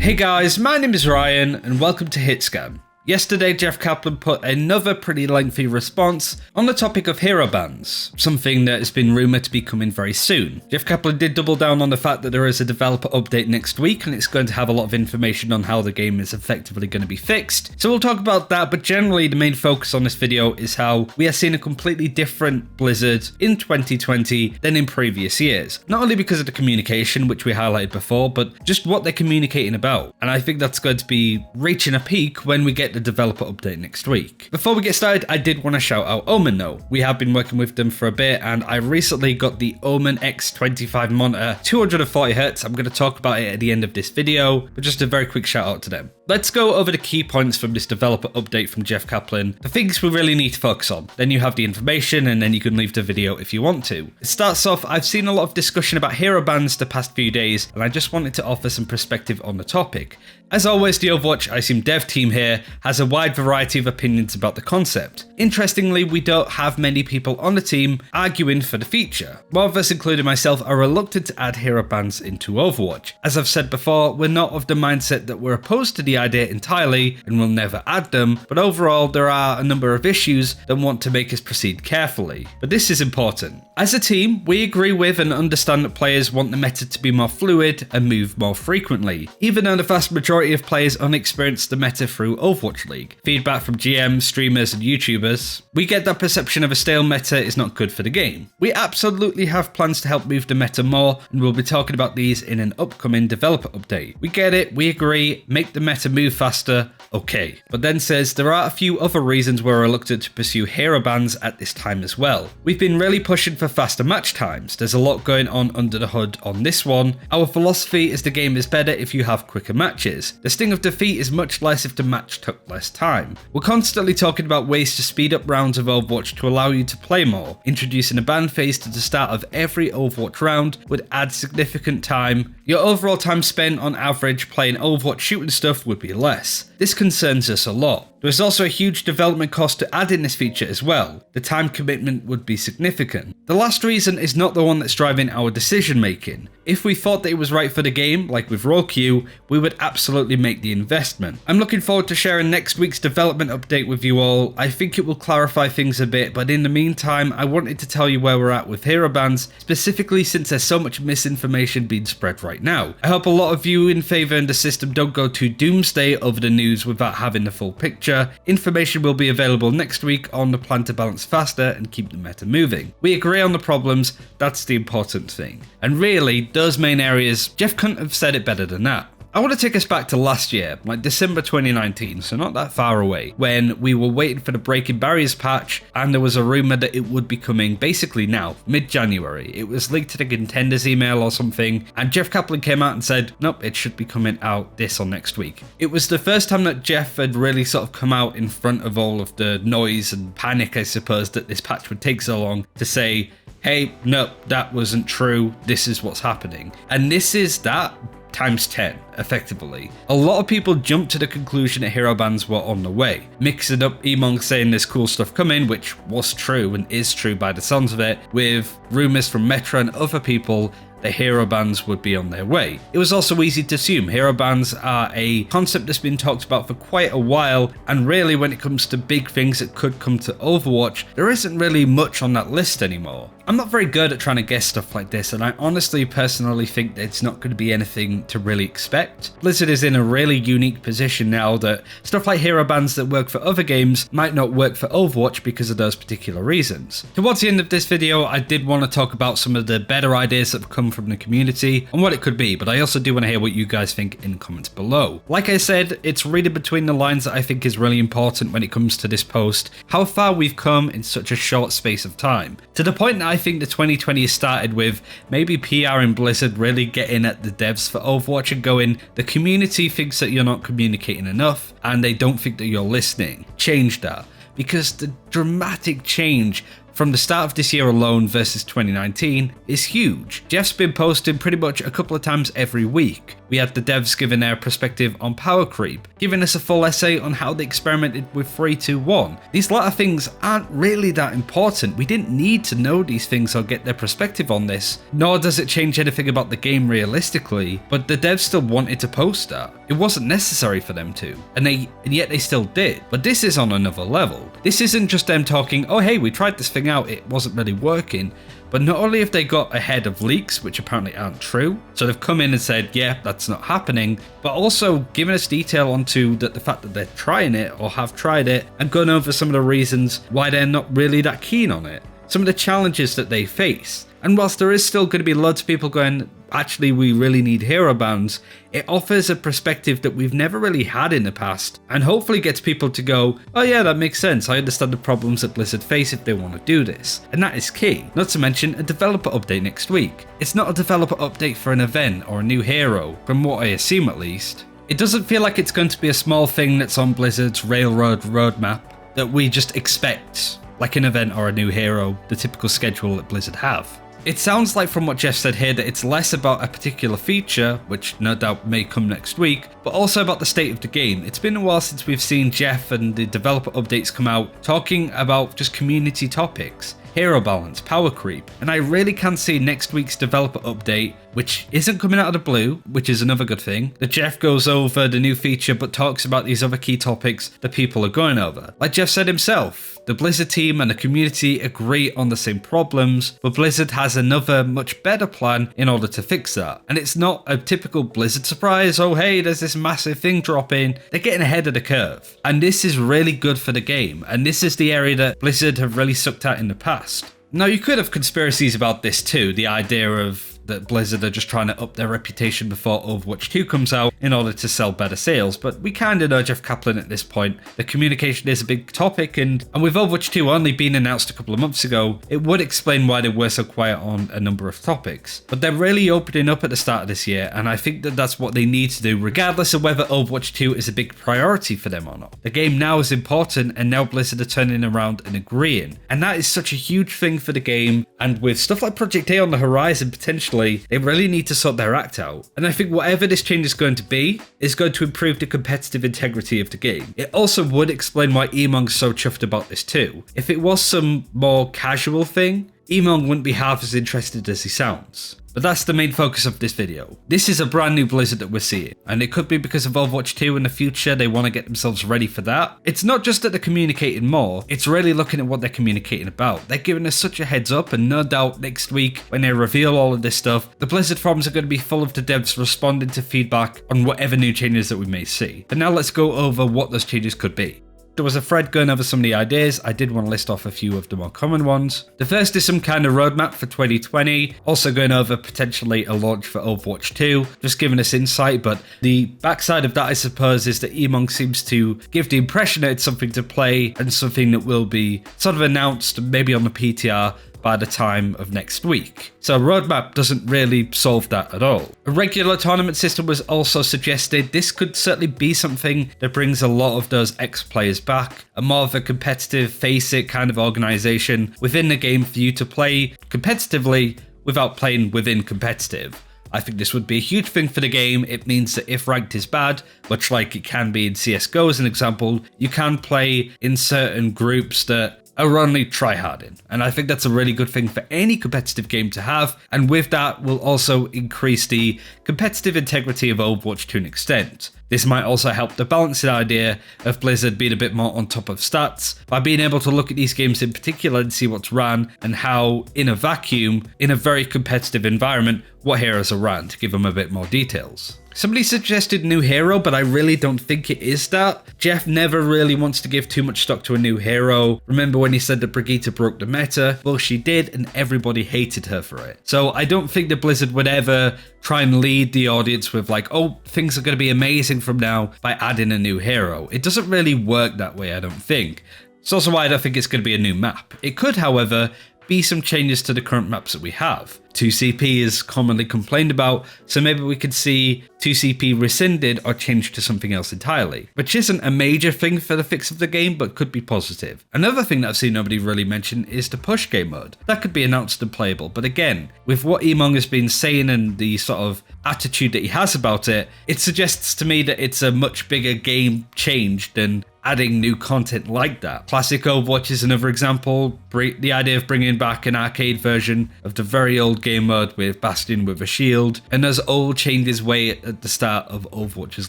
Hey guys, my name is Ryan and welcome to HitScan. Yesterday, Jeff Kaplan put another pretty lengthy response on the topic of hero bans, something that has been rumoured to be coming very soon. Jeff Kaplan did double down on the fact that there is a developer update next week and it's going to have a lot of information on how the game is effectively going to be fixed. So we'll talk about that, but generally the main focus on this video is how we are seeing a completely different Blizzard in 2020 than in previous years. Not only because of the communication, which we highlighted before, but just what they're communicating about. And I think that's going to be reaching a peak when we get the developer update next week. Before we get started, I did want to shout out Omen though. We have been working with them for a bit and I recently got the Omen X25 monitor, 240Hz. I'm going to talk about it at the end of this video, but just a very quick shout out to them. Let's go over the key points from this developer update from Jeff Kaplan, the things we really need to focus on. Then you have the information and then you can leave the video if you want to. It starts off, I've seen a lot of discussion about hero bans the past few days and I just wanted to offer some perspective on the topic. As always, the Overwatch I Assume dev team here has a wide variety of opinions about the concept. Interestingly, we don't have many people on the team arguing for the feature. More of us, including myself, are reluctant to add hero bans into Overwatch. As I've said before, we're not of the mindset that we're opposed to the idea entirely and will never add them, but overall there are a number of issues that want to make us proceed carefully. But this is important. As a team, we agree with and understand that players want the meta to be more fluid and move more frequently, even though the vast majority of players only experience the meta through Overwatch League. Feedback from GMs, streamers and YouTubers, we get that perception of a stale meta is not good for the game. We absolutely have plans to help move the meta more and we'll be talking about these in an upcoming developer update. We get it, we agree, make the meta move faster, okay. But then says there are a few other reasons we're reluctant to pursue hero bans at this time as well. We've been really pushing for faster match times. There's a lot going on under the hood on this one. Our philosophy is the game is better if you have quicker matches. The sting of defeat is much less if the match took less time. We're constantly talking about ways to speed up rounds of Overwatch to allow you to play more. Introducing a ban phase to the start of every Overwatch round would add significant time. Your overall time spent on average playing Overwatch shooting stuff would be less. This concerns us a lot. There is also a huge development cost to add in this feature as well. The time commitment would be significant. The last reason is not the one that's driving our decision making. If we thought that it was right for the game, like with Raw Queue, we would absolutely make the investment. I'm looking forward to sharing next week's development update with you all. I think it will clarify things a bit, but in the meantime, I wanted to tell you where we're at with hero bans, specifically since there's so much misinformation being spread right now. I hope a lot of you in favour in the system don't go to doomsday over the news without having the full picture. Information will be available next week on the plan to balance faster and keep the meta moving. We agree on the problems, that's the important thing. And really, those main areas, Jeff couldn't have said it better than that. I want to take us back to last year, like December 2019, so not that far away, when we were waiting for the Breaking Barriers patch and there was a rumour that it would be coming basically now, mid-January. It was leaked to the contenders email or something, and Jeff Kaplan came out and said, nope, it should be coming out this or next week. It was the first time that Jeff had really sort of come out in front of all of the noise and panic, I suppose, that this patch would take so long to say, hey, no, that wasn't true, this is what's happening. And this is that times 10, effectively. A lot of people jumped to the conclusion that hero bans were on the way. Mixing up Emong saying there's cool stuff coming, which was true and is true by the sounds of it, with rumours from Metro and other people the hero bans would be on their way. It was also easy to assume hero bans are a concept that's been talked about for quite a while, and really when it comes to big things that could come to Overwatch, there isn't really much on that list anymore. I'm not very good at trying to guess stuff like this, and I honestly personally think that it's not going to be anything to really expect. Blizzard is in a really unique position now that stuff like hero bans that work for other games might not work for Overwatch because of those particular reasons. Towards the end of this video, I did want to talk about some of the better ideas that have come from the community and what it could be, but I also do want to hear what you guys think in the comments below. Like I said, it's reading between the lines that I think is really important when it comes to this post, how far we've come in such a short space of time. To the point that I think the 2020 has started with maybe PR in Blizzard really getting at the devs for Overwatch and going, the community thinks that you're not communicating enough and they don't think that you're listening. Change that, because the dramatic change from the start of this year alone versus 2019 is huge. Jeff's been posting pretty much a couple of times every week. We had the devs giving their perspective on power creep, giving us a full essay on how they experimented with 3-2-1. These latter things aren't really that important. We didn't need to know these things or get their perspective on this, nor does it change anything about the game realistically, but the devs still wanted to post that. It wasn't necessary for them to, and yet they still did. But this is on another level. This isn't just them talking, oh hey, we tried this thing out, it wasn't really working. But not only have they got ahead of leaks, which apparently aren't true, so they've come in and said, yeah, that's not happening, but also given us detail onto the fact that they're trying it or have tried it, and gone over some of the reasons why they're not really that keen on it. Some of the challenges that they face. And whilst there is still going to be loads of people going, actually we really need hero bans, it offers a perspective that we've never really had in the past, and hopefully gets people to go, oh yeah, that makes sense, I understand the problems that Blizzard face if they want to do this. And that is key. Not to mention a developer update next week. It's not a developer update for an event or a new hero, from what I assume at least. It doesn't feel like it's going to be a small thing that's on Blizzard's Railroad roadmap that we just expect, like an event or a new hero, the typical schedule that Blizzard have. It sounds like from what Jeff said here that it's less about a particular feature, which no doubt may come next week, but also about the state of the game. It's been a while since we've seen Jeff and the developer updates come out talking about just community topics. Hero balance, power creep, and I really can see next week's developer update, which isn't coming out of the blue, which is another good thing, that Jeff goes over the new feature but talks about these other key topics that people are going over. Like Jeff said himself, the Blizzard team and the community agree on the same problems, but Blizzard has another much better plan in order to fix that. And it's not a typical Blizzard surprise, oh hey, there's this massive thing dropping. They're getting ahead of the curve. And this is really good for the game, and this is the area that Blizzard have really sucked at in the past. Now you could have conspiracies about this too, the idea of that Blizzard are just trying to up their reputation before Overwatch 2 comes out in order to sell better sales, but we kind of know Jeff Kaplan at this point. The communication is a big topic, and with Overwatch 2 only being announced a couple of months ago, it would explain why they were so quiet on a number of topics. But they're really opening up at the start of this year, and I think that that's what they need to do regardless of whether Overwatch 2 is a big priority for them or not. The game now is important, and now Blizzard are turning around and agreeing, and that is such a huge thing for the game, and with stuff like Project A on the horizon potentially, they really need to sort their act out. And I think whatever this change is going to be is going to improve the competitive integrity of the game. It also would explain why Emong's so chuffed about this too. If it was some more casual thing, Emong wouldn't be half as interested as he sounds. But that's the main focus of this video. This is a brand new Blizzard that we're seeing, and it could be because of Overwatch 2 in the future, they want to get themselves ready for that. It's not just that they're communicating more, it's really looking at what they're communicating about. They're giving us such a heads up, and no doubt next week, when they reveal all of this stuff, the Blizzard forums are going to be full of the devs responding to feedback on whatever new changes that we may see. But now let's go over what those changes could be. There was a thread going over some of the ideas. I did want to list off a few of the more common ones. The first is some kind of roadmap for 2020, also going over potentially a launch for Overwatch 2, just giving us insight, but the backside of that I suppose is that Emong seems to give the impression that it's something to play and something that will be sort of announced maybe on the PTR by the time of next week. So a roadmap doesn't really solve that at all. A regular tournament system was also suggested. This could certainly be something that brings a lot of those ex-players back, a more of a competitive face-it kind of organization within the game for you to play competitively without playing within competitive. I think this would be a huge thing for the game. It means that if ranked is bad, much like it can be in CSGO as an example, you can play in certain groups that are only tryharding, and I think that's a really good thing for any competitive game to have, and with that will also increase the competitive integrity of Overwatch to an extent. This might also help the balancing idea of Blizzard being a bit more on top of stats by being able to look at these games in particular and see what's ran and how, in a vacuum, in a very competitive environment, what heroes are ran to give them a bit more details. Somebody suggested new hero, but I really don't think it is that. Jeff never really wants to give too much stock to a new hero. Remember when he said that Brigitte broke the meta? Well, she did, and everybody hated her for it. So I don't think that Blizzard would ever try and lead the audience with like, oh, things are going to be amazing from now by adding a new hero. It doesn't really work that way, I don't think. It's also why I don't think it's going to be a new map. It could, however, be some changes to the current maps that we have. 2CP is commonly complained about, so maybe we could see 2CP rescinded or changed to something else entirely, which isn't a major thing for the fix of the game, but could be positive. Another thing that I've seen nobody really mention is the push game mode. That could be announced and playable, but again, with what Emong has been saying and the sort of attitude that he has about it, it suggests to me that it's a much bigger game change than adding new content like that. Classic Overwatch is another example. The idea of bringing back an arcade version of the very old game mode with Bastion with a shield, and as all changes way at the start of Overwatch's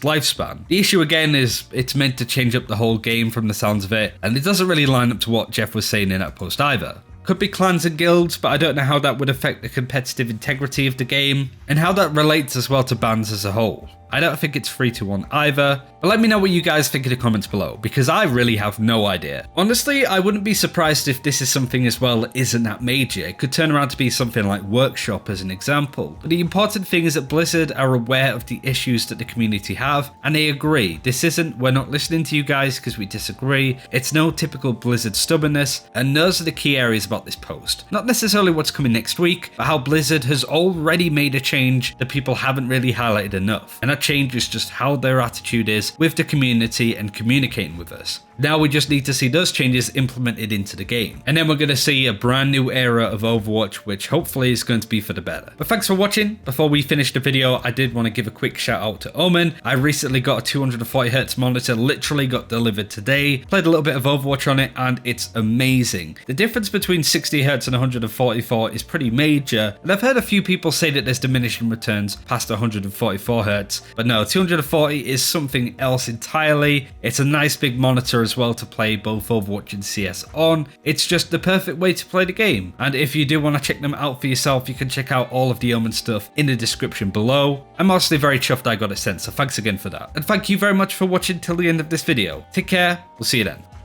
lifespan. The issue again is it's meant to change up the whole game from the sounds of it, and it doesn't really line up to what Jeff was saying in that post either. Could be clans and guilds, but I don't know how that would affect the competitive integrity of the game, and how that relates as well to bans as a whole. I don't think it's 3-1 either, but let me know what you guys think in the comments below, because I really have no idea. Honestly, I wouldn't be surprised if this is something as well that isn't that major. It could turn around to be something like Workshop as an example. But the important thing is that Blizzard are aware of the issues that the community have, and they agree. This isn't, we're not listening to you guys because we disagree. It's no typical Blizzard stubbornness, and those are the key areas about this post. Not necessarily what's coming next week, but how Blizzard has already made a change that people haven't really highlighted enough. And that change is just how their attitude is with the community and communicating with us. Now we just need to see those changes implemented into the game. And then we're going to see a brand new era of Overwatch, which hopefully is going to be for the better. But thanks for watching. Before we finish the video, I did want to give a quick shout out to Omen. I recently got a 240Hz monitor, literally got delivered today. Played a little bit of Overwatch on it and it's amazing. The difference between 60Hz and 144 is pretty major. And I've heard a few people say that there's diminishing returns past 144Hz. But no, 240 is something else entirely. It's a nice big monitor as well to play both Overwatch and CS on. It's just the perfect way to play the game. And if you do want to check them out for yourself, you can check out all of the Omen stuff in the description below. I'm honestly very chuffed I got it sent, so thanks again for that. And thank you very much for watching till the end of this video. Take care, we'll see you then.